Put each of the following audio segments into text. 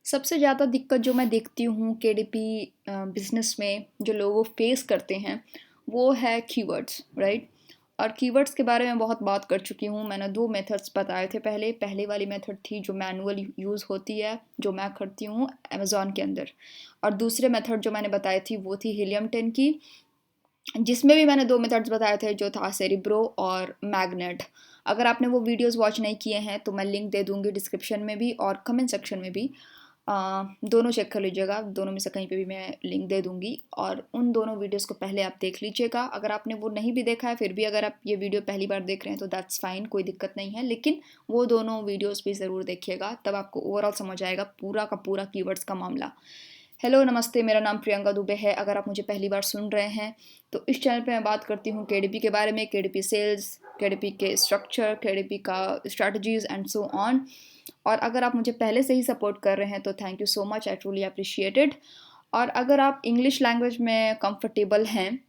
सबसे ज़्यादा दिक्कत जो मैं देखती हूँ केडीपी बिज़नेस में जो लोग फेस करते हैं वो है कीवर्ड्स, राइट? और कीवर्ड्स के बारे में बहुत बात कर चुकी हूँ। मैंने 2 मेथड्स बताए थे पहले। पहले वाली मेथड थी जो मैनुअल यूज़ होती है, जो मैं करती हूँ अमेज़न के अंदर। और दूसरे मेथड जो मैंने बताई थी वो थी हीलियम 10 की, जिसमें भी मैंने 2 मेथड्स बताए थे जो था सेरिब्रो और मैग्नेट। अगर आपने वो वीडियोज़ वॉच नहीं किए हैं तो मैं लिंक दे दूँगी डिस्क्रिप्शन में भी और कमेंट सेक्शन में भी। दोनों चेक कर लीजिएगा, दोनों में से कहीं पे भी मैं लिंक दे दूँगी और उन दोनों वीडियोज़ को पहले आप देख लीजिएगा। अगर आपने वो नहीं भी देखा है फिर भी अगर आप ये वीडियो पहली बार देख रहे हैं तो दैट्स फाइन, कोई दिक्कत नहीं है, लेकिन वो दोनों वीडियोज़ भी ज़रूर देखिएगा, तब आपको ओवरऑल समझ आएगा पूरा का पूरा कीवर्ड्स का मामला। हेलो नमस्ते, मेरा नाम प्रियंका दुबे है। अगर आप मुझे पहली बार सुन रहे हैं तो इस चैनल पे मैं बात करती हूँ केडीपी के बारे में, केडीपी सेल्स, केडीपी के स्ट्रक्चर, केडीपी का स्ट्रैटेजीज एंड सो ऑन। और अगर आप मुझे पहले से ही सपोर्ट कर रहे हैं तो thank you so much, I truly appreciate it. और अगर आप इंग्लिश लैंग्वेज में कंफर्टेबल हैं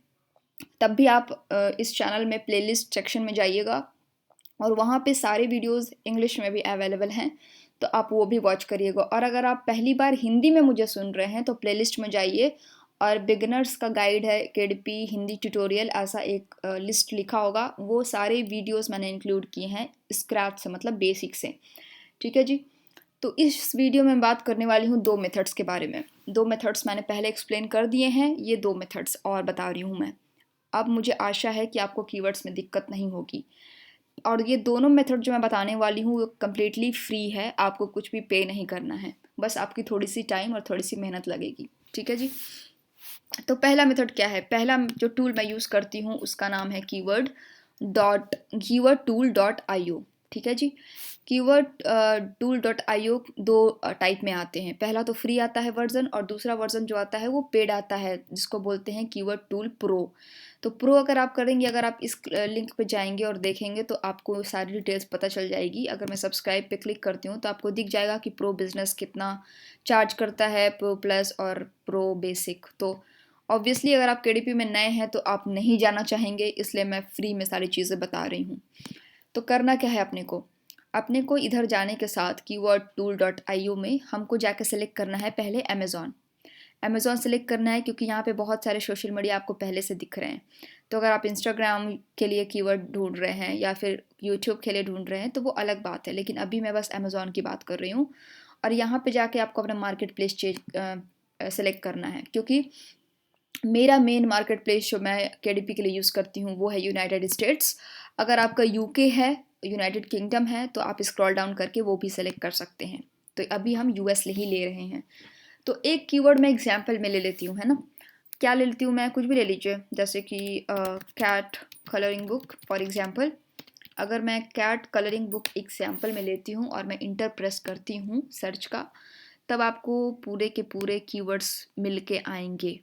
तब भी आप इस चैनल में प्लेलिस्ट सेक्शन में जाइएगा और वहाँ पे सारे वीडियोस इंग्लिश में भी अवेलेबल हैं, तो आप वो भी वॉच करिएगा। और अगर आप पहली बार हिंदी में मुझे सुन रहे हैं तो प्लेलिस्ट में जाइए और बिगिनर्स का गाइड है केडीपी हिंदी ट्यूटोरियल, ऐसा एक लिस्ट लिखा होगा, वो सारे वीडियोस मैंने इंक्लूड किए हैं स्क्रैच से, मतलब बेसिक से। ठीक है जी। तो इस वीडियो में बात करने वाली हूँ 2 मेथड्स के बारे में। 2 मेथड्स मैंने पहले एक्सप्लेन कर दिए हैं, ये 2 मेथड्स और बता रही हूँ मैं। अब मुझे आशा है कि आपको कीवर्ड्स में दिक्कत नहीं होगी। और ये दोनों मेथड जो मैं बताने वाली हूँ वो कम्प्लीटली फ्री है, आपको कुछ भी पे नहीं करना है, बस आपकी थोड़ी सी टाइम और थोड़ी सी मेहनत लगेगी। ठीक है जी। तो पहला मेथड क्या है? पहला जो टूल मैं यूज़ करती हूँ उसका नाम है keywordtool.io। ठीक है जी। Keyword tool dot I O 2 type में आते हैं। पहला तो फ्री आता है वर्जन और दूसरा वर्जन जो आता है वो पेड आता है, जिसको बोलते हैं कीवर्ड टूल प्रो। तो प्रो अगर आप करेंगे, अगर आप इस लिंक पे जाएंगे और देखेंगे तो आपको सारी डिटेल्स पता चल जाएगी। अगर मैं सब्सक्राइब पे क्लिक करती हूँ तो आपको दिख जाएगा कि प्रो बिजनेस कितना चार्ज करता है, प्रो प्लस और प्रो बेसिक। तो ऑब्वियसली अगर आप केडीपी में नए हैं तो आप नहीं जाना चाहेंगे, इसलिए मैं फ्री में सारी चीज़ें बता रही हूँ। तो करना क्या है अपने को इधर जाने के साथ कीवर्ड टूल डॉट आई ओ में हमको जाके सेलेक्ट करना है पहले अमेज़ॉन। अमेज़ॉन सेलेक्ट करना है क्योंकि यहाँ पे बहुत सारे सोशल मीडिया आपको पहले से दिख रहे हैं। तो अगर आप इंस्टाग्राम के लिए कीवर्ड ढूंढ रहे हैं या फिर यूट्यूब के लिए ढूंढ रहे हैं तो वो अलग बात है, लेकिन अभी मैं बस अमेज़ॉन की बात कर रही हूँ। और यहाँ पे जाके आपको अपना मार्केट प्लेस सेलेक्ट करना है, क्योंकि मेरा मेन मार्केट प्लेस जो मैं केडीपी के लिए यूज़ करती हूँ वो है यूनाइटेड स्टेट्स। अगर आपका यूके है, यूनाइटेड किंगडम है, तो आप स्क्रॉल डाउन करके वो भी सेलेक्ट कर सकते हैं। तो अभी हम यूएस ही ले रहे हैं। तो एक कीवर्ड मैं एग्जाम्पल में ले लेती हूँ, है ना। क्या ले लेती हूँ मैं? कुछ भी ले लीजिए, जैसे कि cat colouring book for example. अगर मैं कैट कलरिंग बुक एग्जाम्पल में लेती हूँ और मैं इंटर प्रेस करती हूँ सर्च का, तब आपको पूरे के पूरे कीवर्ड्स मिल के आएंगे।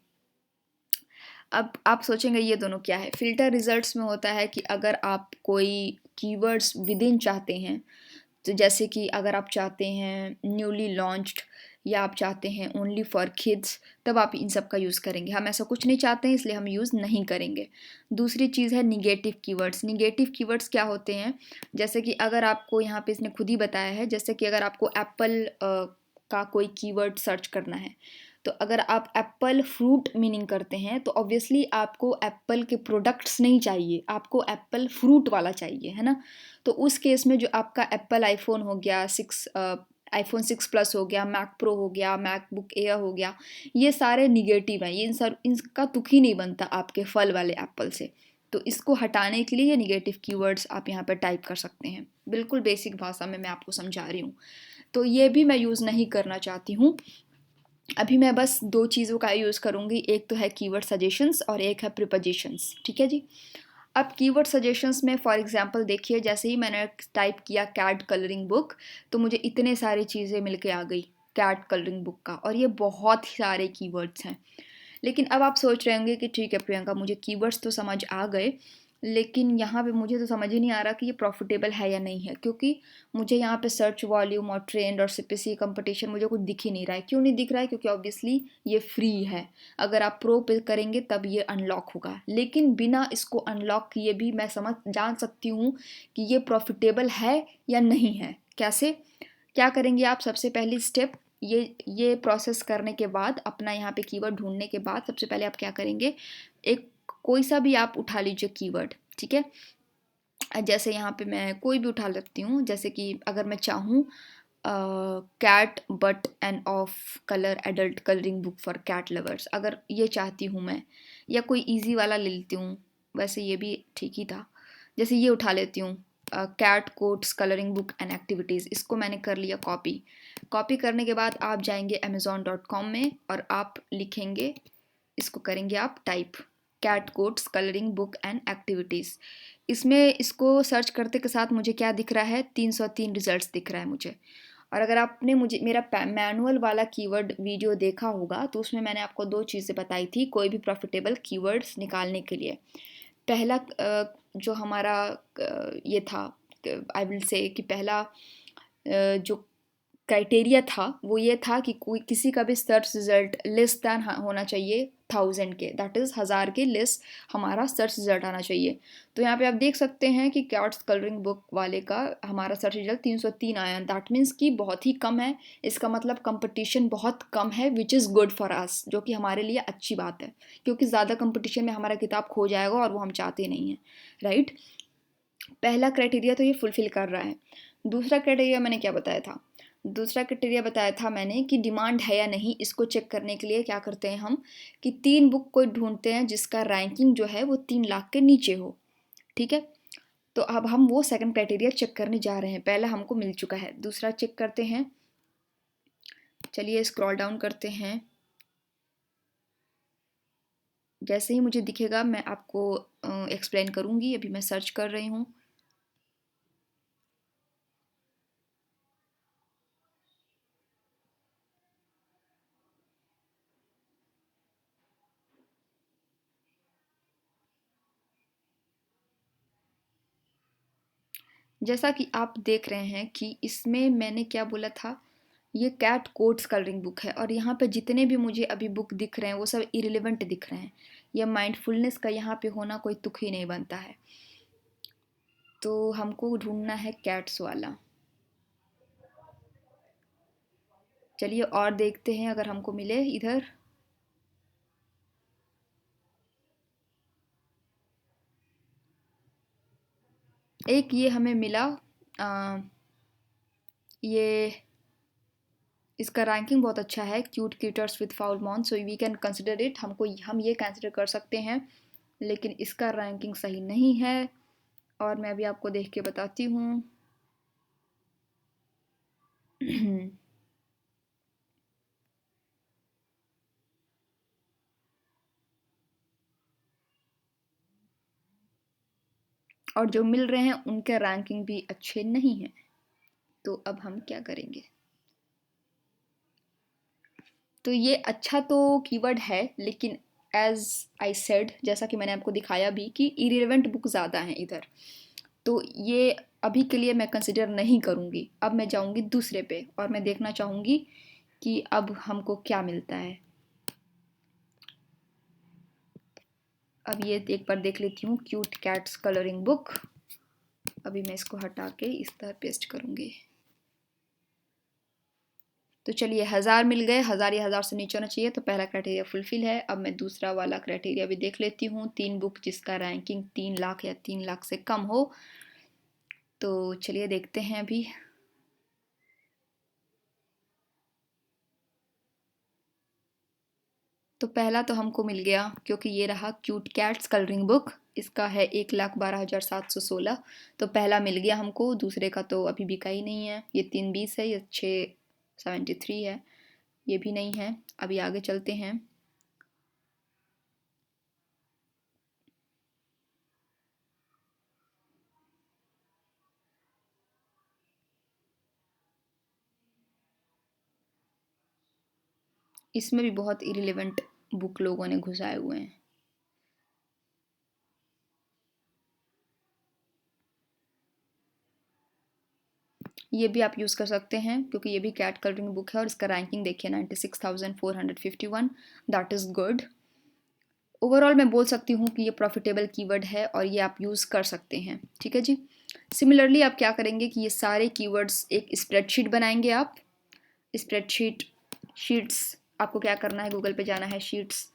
अब आप सोचेंगे ये दोनों क्या है? फ़िल्टर रिजल्ट्स में होता है कि अगर आप कोई कीवर्ड्स विदिन चाहते हैं, तो जैसे कि अगर आप चाहते हैं न्यूली लॉन्च्ड या आप चाहते हैं ओनली फॉर किड्स, तब आप इन सब का यूज़ करेंगे। हम ऐसा कुछ नहीं चाहते हैं, इसलिए हम यूज़ नहीं करेंगे। दूसरी चीज़ है निगेटिव कीवर्ड्स। निगेटिव कीवर्ड्स क्या होते हैं? जैसे कि अगर आपको यहाँ पे इसने खुद ही बताया है, जैसे कि अगर आपको एप्पल का कोई कीवर्ड सर्च करना है, तो अगर आप एप्पल फ्रूट मीनिंग करते हैं तो ऑब्वियसली आपको एप्पल के प्रोडक्ट्स नहीं चाहिए, आपको एप्पल फ्रूट वाला चाहिए, है ना। तो उस केस में जो आपका एप्पल आईफोन हो गया आईफोन 6 प्लस हो गया, मैक प्रो हो गया, मैकबुक एयर हो गया, ये सारे निगेटिव हैं। ये इनका तुक ही नहीं बनता आपके फल वाले एप्पल से। तो इसको हटाने के लिए ये निगेटिव कीवर्ड्स आप यहाँ पर टाइप कर सकते हैं। बिल्कुल बेसिक भाषा में मैं आपको समझा रही हूँ। तो ये भी मैं यूज़ नहीं करना चाहती हूँ। अभी मैं बस 2 चीज़ों का यूज़ करूँगी, एक तो है कीवर्ड सजेशंस और एक है प्रीपोजिशंस। ठीक है जी। अब कीवर्ड सजेशंस में फॉर एग्जांपल देखिए, जैसे ही मैंने टाइप किया कैट कलरिंग बुक, तो मुझे इतने सारी चीज़ें मिल के आ गई कैट कलरिंग बुक का, और ये बहुत सारे कीवर्ड्स हैं। लेकिन अब आप सोच रहे होंगे कि ठीक है प्रियंका, मुझे कीवर्ड्स तो समझ आ गए, लेकिन यहाँ पे मुझे तो समझ ही नहीं आ रहा कि ये प्रॉफिटेबल है या नहीं है, क्योंकि मुझे यहाँ पे सर्च वॉल्यूम और ट्रेंड और सीपीसी कंपटीशन मुझे कुछ दिख ही नहीं रहा है। क्यों नहीं दिख रहा है? क्योंकि ऑब्वियसली ये फ्री है। अगर आप प्रो पे करेंगे तब ये अनलॉक होगा, लेकिन बिना इसको अनलॉक किए भी मैं जान सकती हूँ कि ये प्रॉफिटेबल है या नहीं है। कैसे? क्या करेंगे आप? सबसे पहली स्टेप, ये प्रोसेस करने के बाद, अपना यहाँ पे कीवर्ड ढूंढने के बाद, सबसे पहले आप क्या करेंगे, एक कोई सा भी आप उठा लीजिए कीवर्ड, ठीक है। जैसे यहाँ पे मैं कोई भी उठा लेती हूँ, जैसे कि अगर मैं चाहूँ cat but and of colour adult colouring book for cat lovers, अगर ये चाहती हूँ मैं, या कोई इजी वाला ले लेती हूँ, वैसे ये भी ठीक ही था, जैसे ये उठा लेती हूँ cat quotes colouring book and activities, इसको मैंने कर लिया कॉपी करने के बाद आप जाएंगे amazon.com में और आप लिखेंगे, इसको करेंगे आप type cat quotes colouring book and activities. इसमें इसको सर्च करते के साथ मुझे क्या दिख रहा है, 303 रिजल्ट्स दिख रहा है मुझे। और अगर आपने मुझे मेरा मैनुअल वाला कीवर्ड वीडियो देखा होगा तो उसमें मैंने आपको 2 चीज़ें बताई थी कोई भी प्रॉफिटेबल कीवर्ड्स निकालने के लिए। पहला जो हमारा ये था, आई विल से कि पहला जो क्राइटेरिया था वो ये था कि कोई किसी का भी सर्च रिजल्ट लेस दैन होना चाहिए 1000 के, दैट इज़ 1000 के लेस हमारा सर्च रिजल्ट आना चाहिए। तो यहाँ पे आप देख सकते हैं कि कैट्स कलरिंग बुक वाले का हमारा सर्च रिजल्ट 303 आया, दैट मीन्स कि बहुत ही कम है, इसका मतलब कंपटीशन बहुत कम है, which is good for us, जो कि हमारे लिए अच्छी बात है, क्योंकि ज़्यादा कंपटीशन में हमारा किताब खो जाएगा और वो हम चाहते नहीं हैं, राइट। पहला क्राइटेरिया तो ये फुलफिल कर रहा है। दूसरा क्राइटेरिया मैंने क्या बताया था, दूसरा क्राइटेरिया बताया था मैंने कि डिमांड है या नहीं, इसको चेक करने के लिए क्या करते हैं हम कि 3 बुक को ढूंढते हैं जिसका रैंकिंग जो है वो 3 लाख के नीचे हो, ठीक है। तो अब हम वो सेकंड क्राइटेरिया चेक करने जा रहे हैं, पहला हमको मिल चुका है, दूसरा चेक करते हैं। चलिए स्क्रॉल डाउन करते हैं, जैसे ही मुझे दिखेगा मैं आपको एक्सप्लेन करूँगी, अभी मैं सर्च कर रही हूँ। जैसा कि आप देख रहे हैं कि इसमें मैंने क्या बोला था, ये कैट कोट्स कलरिंग बुक है, और यहाँ पे जितने भी मुझे अभी बुक दिख रहे हैं वो सब इरिलेवेंट दिख रहे हैं, या माइंडफुलनेस का यहाँ पे होना कोई तुक ही नहीं बनता है। तो हमको ढूंढना है कैट्स वाला। चलिए और देखते हैं अगर हमको मिले इधर। एक ये हमें मिला, ये इसका रैंकिंग बहुत अच्छा है, क्यूट क्यूटर्स विद फाउल मॉन, so we can consider it, हम ये कंसिडर कर सकते हैं, लेकिन इसका रैंकिंग सही नहीं है, और मैं अभी आपको देख के बताती हूँ। और जो मिल रहे हैं उनके रैंकिंग भी अच्छे नहीं हैं, तो अब हम क्या करेंगे। तो ये अच्छा तो कीवर्ड है, लेकिन एज आई सेड, जैसा कि मैंने आपको दिखाया भी कि इरिलेवेंट बुक ज़्यादा हैं इधर, तो ये अभी के लिए मैं कंसिडर नहीं करूँगी। अब मैं जाऊँगी दूसरे पे और मैं देखना चाहूँगी कि अब हमको क्या मिलता है। अब ये एक बार देख लेती हूँ, क्यूट कैट्स कलरिंग बुक, अभी मैं इसको हटा के इस तरह पेस्ट करूँगी। तो चलिए 1000 मिल गए, 1000 या 1000 से नीचे होना चाहिए, तो पहला क्राइटेरिया फुलफिल है। अब मैं दूसरा वाला क्राइटेरिया भी देख लेती हूँ, 3 बुक जिसका रैंकिंग 3 लाख या 3 लाख से कम हो। तो चलिए देखते हैं अभी। तो पहला तो हमको मिल गया, क्योंकि ये रहा क्यूट कैट्स कलरिंग बुक, इसका है 1,12,716, तो पहला मिल गया हमको। दूसरे का तो अभी बिका ही नहीं है, ये 320 है, ये 673 है, ये भी नहीं है। अभी आगे चलते हैं। इसमें भी बहुत इरिलेवेंट बुक लोगों ने घुसाए हुए हैं। ये भी आप यूज़ कर सकते हैं, क्योंकि ये भी कैट कलरिंग बुक है और इसका रैंकिंग देखिए 96,451, दैट इज़ गुड। ओवरऑल मैं बोल सकती हूँ कि ये प्रॉफिटेबल कीवर्ड है और ये आप यूज़ कर सकते हैं, ठीक है जी। सिमिलरली आप क्या करेंगे कि ये सारे कीवर्ड्स एक स्प्रेडशीट बनाएंगे आप। स्प्रेडशीट शीट्स, आपको क्या करना है, गूगल पे जाना है, शीट्स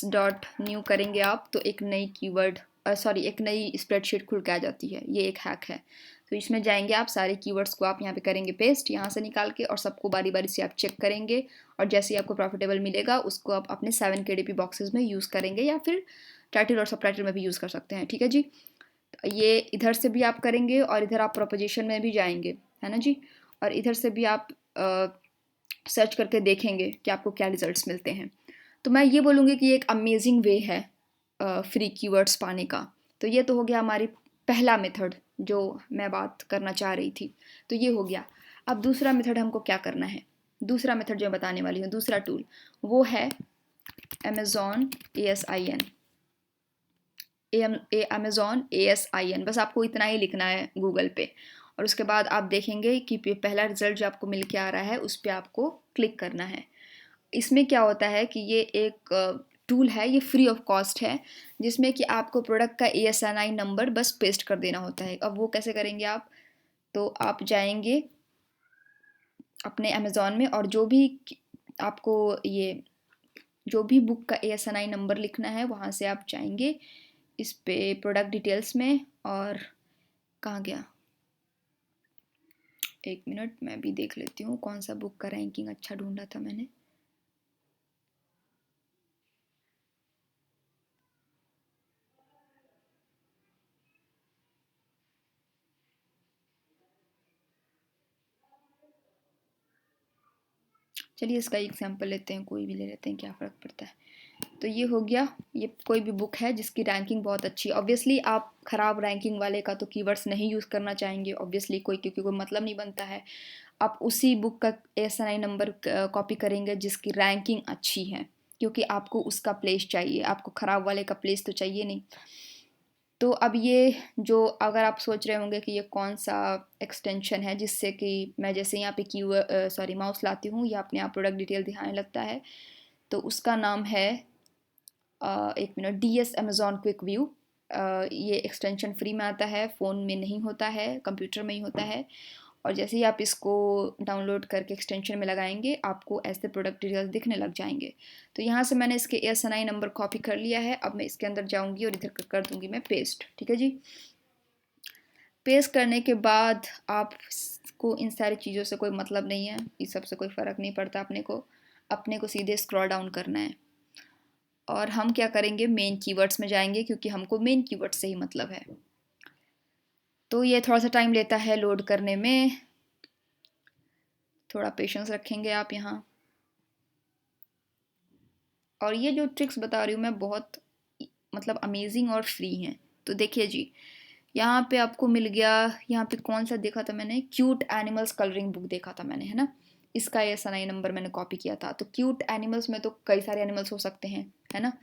डॉट न्यू करेंगे आप तो एक नई कीवर्ड एक नई स्प्रेडशीट खुल के आ जाती है। ये एक हैक है। तो इसमें जाएंगे आप, सारे कीवर्ड्स को आप यहाँ पे करेंगे पेस्ट यहाँ से निकाल के, और सबको बारी बारी से आप चेक करेंगे, और जैसे ही आपको प्रॉफिटेबल मिलेगा उसको आप अपने 7 KDP बॉक्सेस में यूज़ करेंगे, या फिर टाइटल और सब टाइटल में भी यूज़ कर सकते हैं। ठीक है जी, ये इधर से भी आप करेंगे और इधर आप प्रोपोजिशन में भी जाएंगे, है ना जी, और इधर से भी आप सर्च करके देखेंगे कि आपको क्या रिजल्ट्स मिलते हैं। तो मैं ये बोलूँगी कि ये एक अमेजिंग वे है फ्री कीवर्ड्स पाने का। तो ये तो हो गया हमारी पहला मेथड जो मैं बात करना चाह रही थी, तो ये हो गया। अब दूसरा मेथड हमको क्या करना है, दूसरा मेथड जो मैं बताने वाली हूँ, दूसरा टूल, वो है Amazon ASIN, Amazon ASIN। बस आपको इतना ही लिखना है गूगल पे, और उसके बाद आप देखेंगे कि पहला रिजल्ट जो आपको मिल के आ रहा है उस पर आपको क्लिक करना है। इसमें क्या होता है कि ये एक टूल है, ये फ्री ऑफ कॉस्ट है, जिसमें कि आपको प्रोडक्ट का ASNI नंबर बस पेस्ट कर देना होता है। अब वो कैसे करेंगे आप, तो आप जाएंगे अपने अमेज़ॉन में, और जो भी आपको ये जो भी बुक का ASNI नंबर लिखना है वहाँ से आप जाएंगे इस पे प्रोडक्ट डिटेल्स में, और कहाँ गया, एक मिनट मैं भी देख लेती हूँ कौन सा बुक का रैंकिंग अच्छा ढूंढा था मैंने। चलिए इसका एग्जाम्पल लेते हैं, कोई भी ले लेते हैं, क्या फ़र्क पड़ता है। तो ये हो गया, ये कोई भी बुक है जिसकी रैंकिंग बहुत अच्छी है। ऑब्वियसली आप ख़राब रैंकिंग वाले का तो कीवर्ड्स नहीं यूज़ करना चाहेंगे, ऑब्वियसली क्योंकि कोई मतलब नहीं बनता है। आप उसी बुक का ASNI नंबर कॉपी करेंगे जिसकी रैंकिंग अच्छी है, क्योंकि आपको उसका प्लेस चाहिए, आपको ख़राब वाले का प्लेस तो चाहिए नहीं। तो अब ये जो, अगर आप सोच रहे होंगे कि ये कौन सा एक्सटेंशन है जिससे कि मैं जैसे यहाँ पे माउस लाती हूँ या अपने आप प्रोडक्ट डिटेल दिखाने लगता है, तो उसका नाम है एक minute, DS Amazon quick view. ये एक्सटेंशन फ्री में आता है, फ़ोन में नहीं होता है, कंप्यूटर में ही होता है। और जैसे ही आप इसको डाउनलोड करके एक्सटेंशन में लगाएंगे आपको ऐसे प्रोडक्ट डिटेल्स दिखने लग जाएंगे। तो यहाँ से मैंने इसके ASNI नंबर कॉपी कर लिया है। अब मैं इसके अंदर जाऊँगी और इधर कर दूँगी मैं पेस्ट। ठीक है जी, पेस्ट करने के बाद आपको इन सारी चीज़ों से कोई मतलब नहीं है, इस सब से कोई फ़र्क नहीं पड़ता अपने को सीधे स्क्रॉल डाउन करना है, और हम क्या करेंगे, मेन कीवर्ड्स में जाएंगे, क्योंकि हमको मेन कीवर्ड से ही मतलब है। तो ये थोड़ा सा टाइम लेता है लोड करने में, थोड़ा पेशेंस रखेंगे आप यहाँ। और ये जो ट्रिक्स बता रही हूँ मैं बहुत मतलब अमेजिंग और फ्री हैं। तो देखिए जी, यहाँ पे आपको मिल गया, यहाँ पे कौन सा देखा था मैंने, क्यूट एनिमल्स कलरिंग बुक देखा था मैंने, है ना, इसका ASNI नंबर मैंने कॉपी किया था। तो क्यूट एनिमल्स में तो कई सारे एनिमल्स हो सकते हैं, है ना।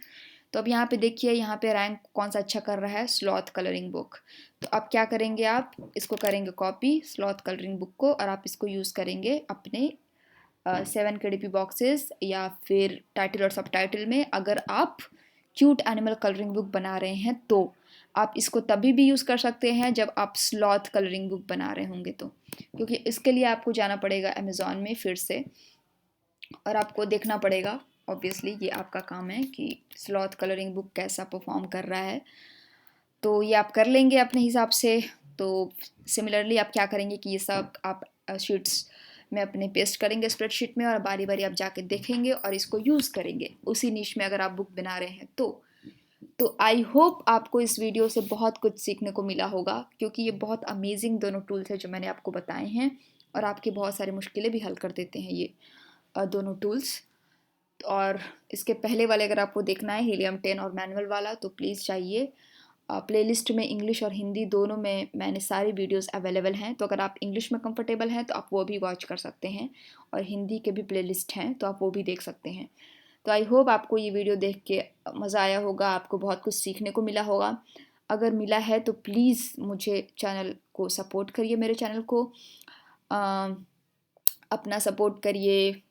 तो अब यहाँ पे देखिए, यहाँ पे रैंक कौन सा अच्छा कर रहा है, स्लॉथ कलरिंग बुक। तो अब क्या करेंगे, आप इसको करेंगे कॉपी स्लॉथ कलरिंग बुक को, और आप इसको यूज़ करेंगे अपने 7 KDP बॉक्सेस या फिर टाइटल और सब टाइटल में। अगर आप क्यूट एनिमल कलरिंग बुक बना रहे हैं तो आप इसको तभी भी यूज़ कर सकते हैं जब आप स्लॉथ कलरिंग बुक बना रहे होंगे, तो क्योंकि इसके लिए आपको जाना पड़ेगा अमेज़ॉन में फिर से, और आपको देखना पड़ेगा, ऑब्वियसली ये आपका काम है कि स्लॉथ कलरिंग बुक कैसा परफॉर्म कर रहा है। तो ये आप कर लेंगे अपने हिसाब से। तो सिमिलरली आप क्या करेंगे कि ये सब आप शीट्स में अपने पेस्ट करेंगे स्प्रेडशीट में, और बारी बारी आप जाके देखेंगे और इसको यूज़ करेंगे उसी निश में अगर आप बुक बना रहे हैं तो आई होप आपको इस वीडियो से बहुत कुछ सीखने को मिला होगा, क्योंकि ये बहुत अमेजिंग दोनों टूल्स हैं जो मैंने आपको बताए हैं, और आपकी बहुत सारी मुश्किलें भी हल कर देते हैं ये दोनों टूल्स। और इसके पहले वाले अगर आपको देखना है हीलियम 10 और मैनुअल वाला, तो प्लीज़ चाहिए। प्लेलिस्ट में इंग्लिश और हिंदी दोनों में मैंने सारी वीडियोस अवेलेबल हैं, तो अगर आप इंग्लिश में कंफर्टेबल हैं तो आप वो भी वॉच कर सकते हैं, और हिंदी के भी प्लेलिस्ट हैं तो आप वो भी देख सकते हैं। तो आई होप आपको ये वीडियो देख के मज़ा आया होगा, आपको बहुत कुछ सीखने को मिला होगा। अगर मिला है तो प्लीज़ मुझे चैनल को सपोर्ट करिए, मेरे चैनल को अपना सपोर्ट करिए,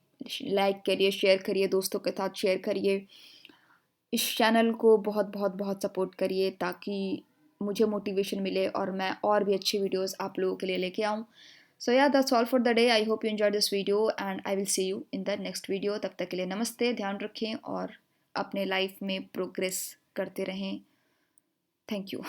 लाइक करिए, शेयर करिए, दोस्तों के साथ शेयर करिए। इस चैनल को बहुत बहुत बहुत सपोर्ट करिए ताकि मुझे मोटिवेशन मिले और मैं और भी अच्छी वीडियोस आप लोगों के लिए लेके आऊँ। सो या that's all for the day. I hope you enjoy this video and I will see you in the next video. तब तक के लिए नमस्ते, ध्यान रखें और अपने लाइफ में प्रोग्रेस करते रहें. Thank you.